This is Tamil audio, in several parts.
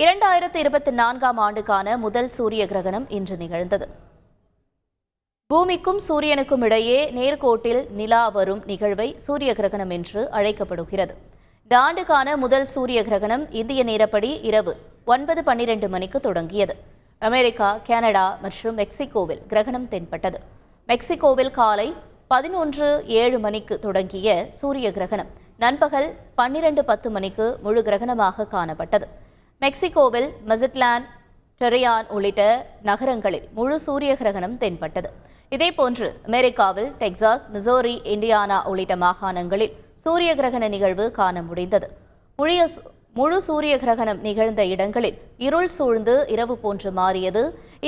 2024ஆம் ஆண்டுக்கான முதல் சூரிய கிரகணம் இன்று நிகழ்ந்தது. பூமிக்கும் சூரியனுக்கும் இடையே நேர்கோட்டில் நிலா வரும் நிகழ்வை சூரிய கிரகணம் என்று அழைக்கப்படுகிறது. இந்த ஆண்டுக்கான முதல் சூரிய கிரகணம் இந்திய நேரப்படி இரவு 9:12 மணிக்கு தொடங்கியது. அமெரிக்கா, கனடா மற்றும் மெக்சிகோவில் கிரகணம் தென்பட்டது. மெக்சிகோவில் காலை 11:07 மணிக்கு தொடங்கிய சூரிய கிரகணம் நண்பகல் 12:10 மணிக்கு முழு கிரகணமாக காணப்பட்டது. மெக்சிகோவில் மசிட்லான், டெரியான் உள்ளிட்ட நகரங்களில் முழு சூரிய கிரகணம் தென்பட்டது. இதேபோன்று அமெரிக்காவில் டெக்சாஸ், மிசோரி, இண்டியானா உள்ளிட்ட மாகாணங்களில் சூரிய கிரகண நிகழ்வு காண முடிந்தது. முழு சூரிய கிரகணம் நிகழ்ந்த இடங்களில் இருள் சூழ்ந்து இரவு போன்று மாறியது.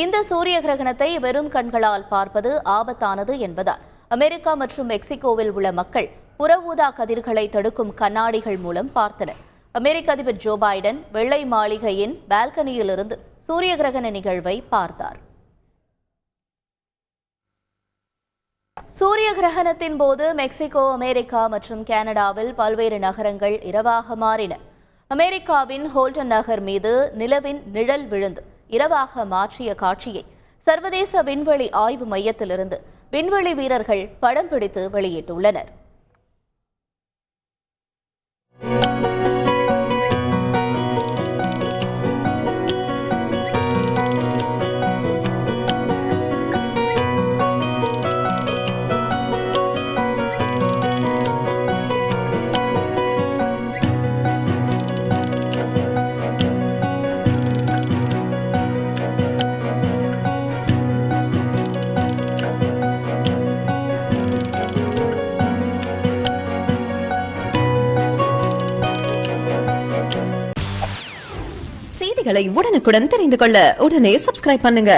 இந்த சூரிய கிரகணத்தை வெறும் கண்களால் பார்ப்பது ஆபத்தானது என்பதால் அமெரிக்கா மற்றும் மெக்சிகோவில் உள்ள மக்கள் புற ஊதா கதிர்களை தடுக்கும் கண்ணாடிகள் மூலம் பார்த்தனர். அமெரிக்க அதிபர் ஜோ பைடன் வெள்ளை மாளிகையின் பால்கனியிலிருந்து சூரிய கிரகண நிகழ்வை பார்த்தார். சூரிய கிரகணத்தின் போது மெக்சிகோ, அமெரிக்கா மற்றும் கனடாவில் பல்வேறு நகரங்கள் இரவாக மாறின. அமெரிக்காவின் ஹோல்டன் நகர் மீது நிலவின் நிழல் விழுந்து இரவாக மாற்றிய காட்சியை சர்வதேச விண்வெளி ஆய்வு மையத்திலிருந்து விண்வெளி வீரர்கள் படம் பிடித்து வெளியிட்டுள்ளனர். செய்திகளை உடனுக்குடன் தெரிந்து கொள்ள உடனே சப்ஸ்கிரைப் பண்ணுங்க.